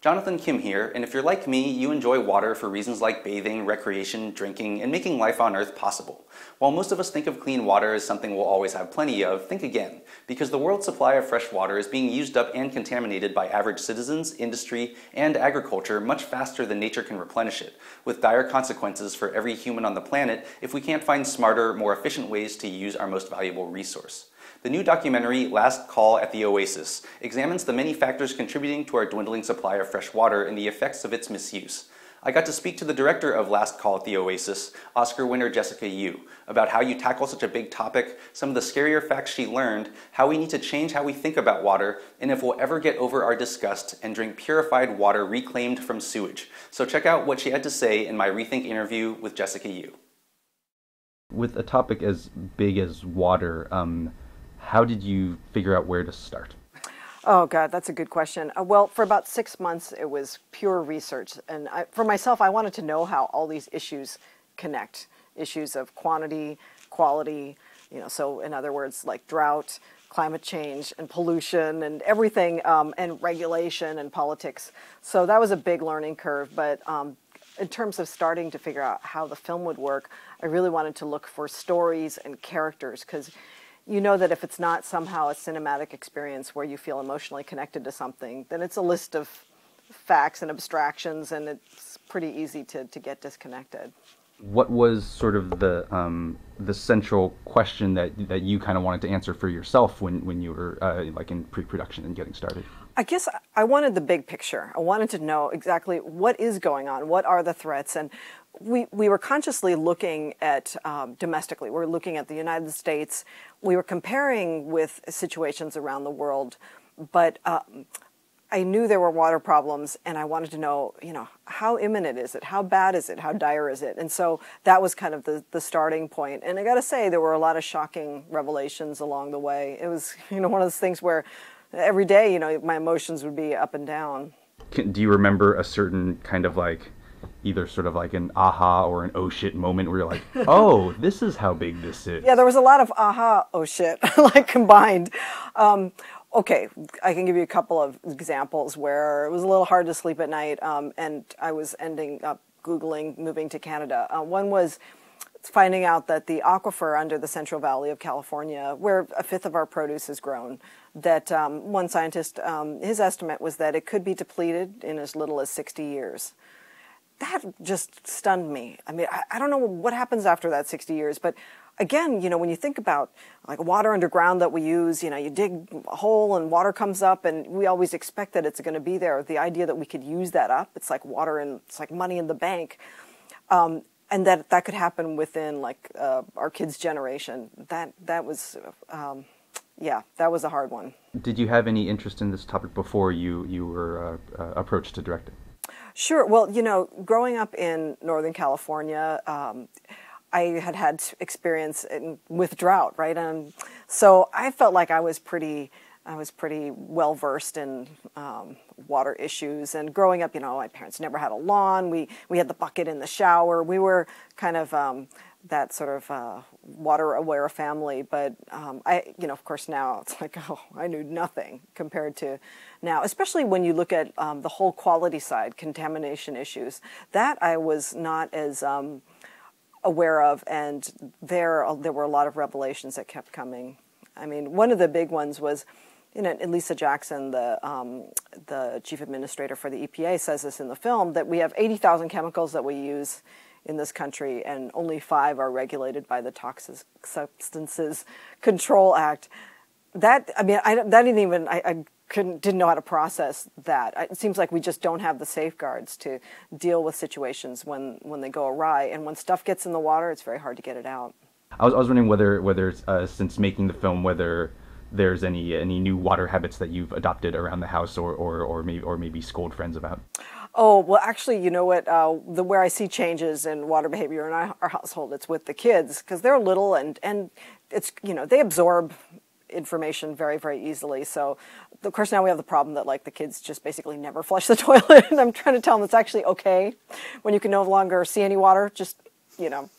Jonathan Kim here, and if you're like me, you enjoy water for reasons like bathing, recreation, drinking, and making life on Earth possible. While most of us think of clean water as something we'll always have plenty of, think again, because the world's supply of fresh water is being used up and contaminated by average citizens, industry, and agriculture much faster than nature can replenish it, with dire consequences for every human on the planet if we can't find smarter, more efficient ways to use our most valuable resource. The new documentary, Last Call at the Oasis, examines the many factors contributing to our dwindling supply of fresh water and the effects of its misuse. I got to speak to the director of Last Call at the Oasis, Oscar winner Jessica Yu, about how you tackle such a big topic, some of the scarier facts she learned, how we need to change how we think about water, and if we'll ever get over our disgust and drink purified water reclaimed from sewage. So check out what she had to say in my ReThink interview with Jessica Yu. With a topic as big as water, how did you figure out where to start? Oh, God, that's a good question. Well, for about 6 months, it was pure research. And for myself, I wanted to know how all these issues connect. Issues of quantity, quality, so in other words, like drought, climate change, and pollution, and everything, and regulation and politics. So that was a big learning curve. But in terms of starting to figure out how the film would work, I really wanted to look for stories and characters, because you know that if it's not somehow a cinematic experience where you feel emotionally connected to something, then it's a list of facts and abstractions, and it's pretty easy to get disconnected. What was sort of the central question that you kind of wanted to answer for yourself when you were like in pre-production and getting started? I guess I wanted the big picture. I wanted to know exactly what is going on, what are the threats, and we were consciously looking at domestically. We were looking at the United States. We were comparing with situations around the world, but I knew there were water problems, and I wanted to know, how imminent is it? How bad is it? How dire is it? And so that was kind of the starting point. And I got to say, there were a lot of shocking revelations along the way. It was, one of those things where every day, my emotions would be up and down. Do you remember a certain kind of like, either sort of like an aha or an oh shit moment where you're like, oh, this is how big this is? Yeah, there was a lot of aha, oh shit, like combined. Okay, I can give you a couple of examples where it was a little hard to sleep at night, and I was ending up Googling moving to Canada. One was finding out that the aquifer under the Central Valley of California, where a fifth of our produce is grown, that one scientist, his estimate was that it could be depleted in as little as 60 years. That just stunned me. I mean, I don't know what happens after that 60 years, but again, when you think about like water underground that we use, you dig a hole and water comes up, and we always expect that it's going to be there. The idea that we could use that up, it's like water and it's like money in the bank, and that could happen within like our kids' generation. That was, that was a hard one. Did you have any interest in this topic before you were approached to direct it? Sure. Well, growing up in Northern California, I had experience with drought, right? And so I felt like I was pretty well versed in water issues. And growing up, my parents never had a lawn. We had the bucket in the shower. We were kind of that sort of water-aware family. But of course, now it's like, oh, I knew nothing compared to now. Especially when you look at the whole quality side, contamination issues. That I was not as aware of, and there were a lot of revelations that kept coming. I mean, one of the big ones was, Lisa Jackson, the chief administrator for the EPA, says this in the film, that we have 80,000 chemicals that we use in this country, and only 5 are regulated by the Toxic Substances Control Act. That, I mean, I didn't know how to process that. It seems like we just don't have the safeguards to deal with situations when they go awry, and when stuff gets in the water, it's very hard to get it out. I was wondering whether since making the film, whether there's any new water habits that you've adopted around the house, or maybe scold friends about. Oh, well, actually, you know what? Where I see changes in water behavior in our household, it's with the kids, because they're little and it's they absorb information very, very easily. So, of course, now we have the problem that like the kids just basically never flush the toilet, and I'm trying to tell them it's actually okay when you can no longer see any water, just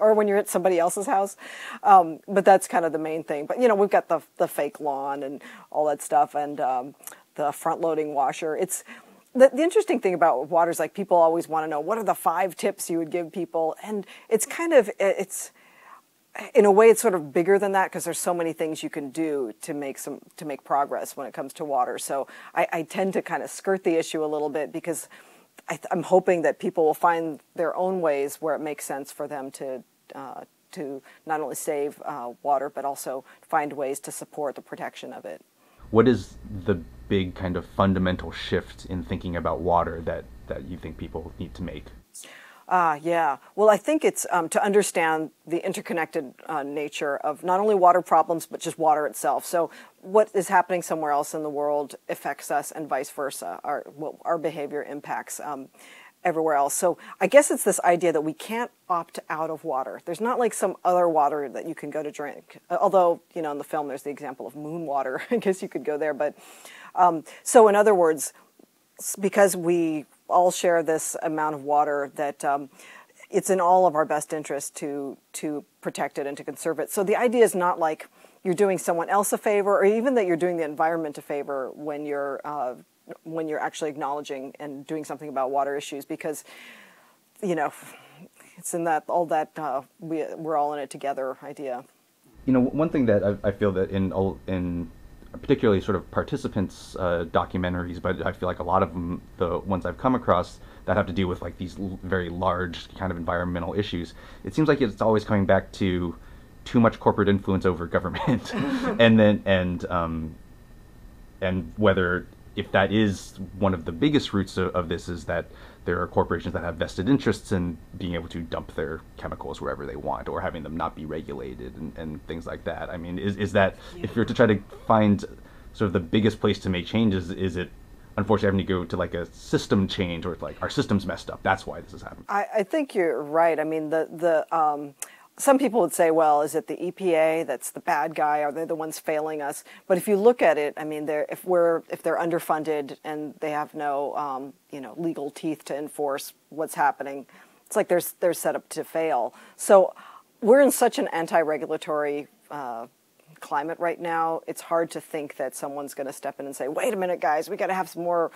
or when you're at somebody else's house. But that's kind of the main thing. But we've got the fake lawn and all that stuff, and the front-loading washer. The interesting thing about water is like people always want to know what are the 5 tips you would give people, and it's kind of in a way it's sort of bigger than that because there's so many things you can do to make progress when it comes to water. So I tend to kind of skirt the issue a little bit because I'm hoping that people will find their own ways where it makes sense for them to not only save water but also find ways to support the protection of it. What is the big kind of fundamental shift in thinking about water that you think people need to make? Yeah. Well, I think it's to understand the interconnected nature of not only water problems, but just water itself. So what is happening somewhere else in the world affects us and vice versa. Our behavior impacts everywhere else. So I guess it's this idea that we can't opt out of water. There's not like some other water that you can go to drink. Although, in the film there's the example of moon water. I guess you could go there. But so in other words, because we all share this amount of water, that it's in all of our best interest to protect it and to conserve it. So the idea is not like you're doing someone else a favor, or even that you're doing the environment a favor when you're actually acknowledging and doing something about water issues, because it's in that we're all in it together idea. One thing that I feel that in particularly sort of participants' documentaries, but I feel like a lot of them, the ones I've come across that have to do with like these very large kind of environmental issues, it seems like it's always coming back to too much corporate influence over government, and whether, if that is one of the biggest roots of this, is that there are corporations that have vested interests in being able to dump their chemicals wherever they want, or having them not be regulated and things like that. I mean, is that, if you're to try to find sort of the biggest place to make changes, is it unfortunately having to go to like a system change, or like our system's messed up, that's why this is happening? I think you're right. I mean, some people would say, well, is it the EPA that's the bad guy? Are they the ones failing us? But if you look at it, I mean, if they're underfunded and they have no legal teeth to enforce what's happening, it's like they're set up to fail. So we're in such an anti-regulatory climate right now. It's hard to think that someone's going to step in and say, wait a minute, guys, we got to have some more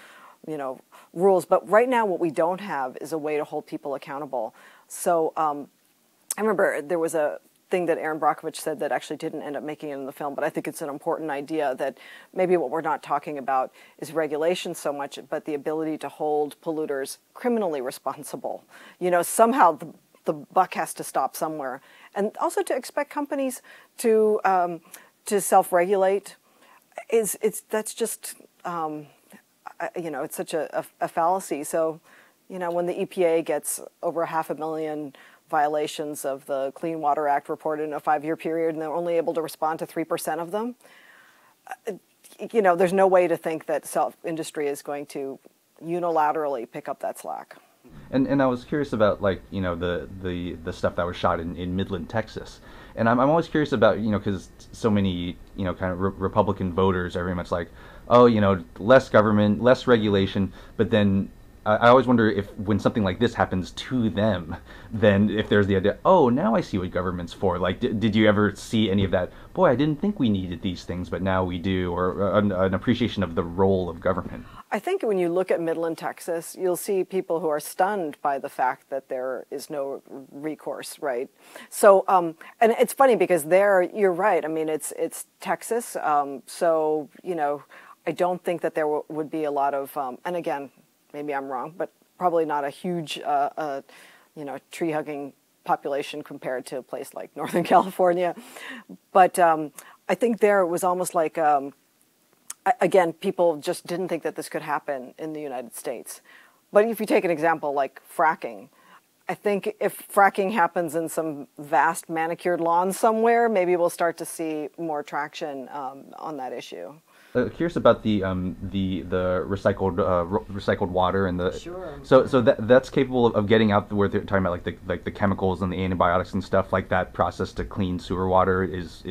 rules. But right now, what we don't have is a way to hold people accountable. So I remember there was a thing that Aaron Brockovich said that actually didn't end up making it in the film, but I think it's an important idea that maybe what we're not talking about is regulation so much, but the ability to hold polluters criminally responsible. Somehow the buck has to stop somewhere. And also to expect companies to self-regulate that's just, it's such a fallacy. So, when the EPA gets over 500,000 violations of the Clean Water Act reported in a 5-year period, and they're only able to respond to 3% of them, there's no way to think that industry is going to unilaterally pick up that slack. And I was curious about the stuff that was shot in Midland, Texas, and I'm always curious about because so many kind of Republican voters are very much like, oh, less government, less regulation, but then I always wonder if when something like this happens to them, then if there's the idea, oh, now I see what government's for. Like, did you ever see any of that? Boy, I didn't think we needed these things, but now we do, or an appreciation of the role of government? I think when you look at Midland, Texas, you'll see people who are stunned by the fact that there is no recourse, right? So, and it's funny because you're right. I mean, it's Texas, so, I don't think that there would be a lot of, and again, maybe I'm wrong, but probably not a huge, tree-hugging population compared to a place like Northern California. But I think there it was almost like, again, people just didn't think that this could happen in the United States. But if you take an example like fracking, I think if fracking happens in some vast manicured lawn somewhere, maybe we'll start to see more traction on that issue. Curious about the recycled water and the sure. So that's capable of getting out where they're talking about like the chemicals and the antibiotics and stuff like that. Process to clean sewer water is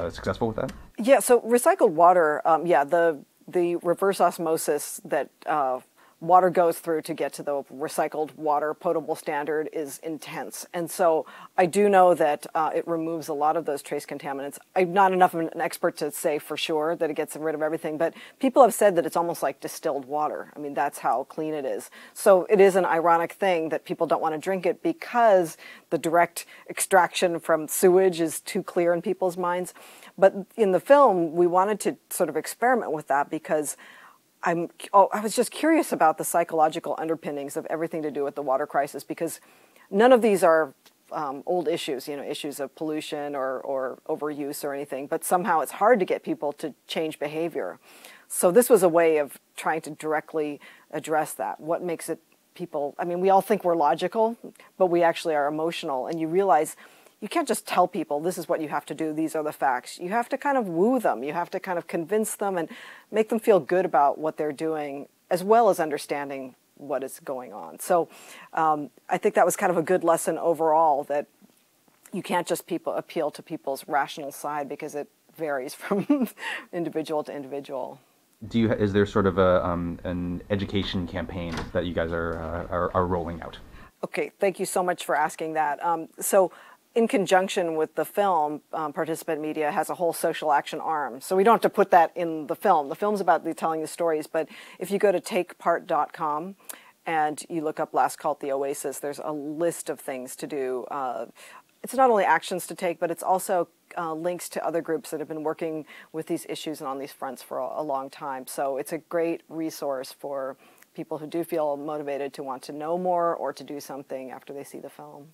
successful with that. Yeah. So recycled water, the reverse osmosis that water goes through to get to the recycled water potable standard is intense. And so I do know that it removes a lot of those trace contaminants. I'm not enough of an expert to say for sure that it gets rid of everything, but people have said that it's almost like distilled water. I mean, that's how clean it is. So it is an ironic thing that people don't want to drink it because the direct extraction from sewage is too clear in people's minds. But in the film, we wanted to sort of experiment with that because I was just curious about the psychological underpinnings of everything to do with the water crisis, because none of these are old issues, issues of pollution or overuse or anything, but somehow it's hard to get people to change behavior. So this was a way of trying to directly address that. What makes it people, I mean, we all think we're logical, but we actually are emotional, and you realize you can't just tell people this is what you have to do, these are the facts. You have to kind of woo them. You have to kind of convince them and make them feel good about what they're doing, as well as understanding what is going on. So I think that was kind of a good lesson overall, that you can't just appeal to people's rational side, because it varies from individual to individual. Is there sort of an education campaign that you guys are rolling out? Okay, thank you so much for asking that. So in conjunction with the film, Participant Media has a whole social action arm. So we don't have to put that in the film. The film's about telling the stories, but if you go to takepart.com and you look up Last Call at the Oasis, there's a list of things to do. It's not only actions to take, but it's also links to other groups that have been working with these issues and on these fronts for a long time. So it's a great resource for people who do feel motivated to want to know more or to do something after they see the film.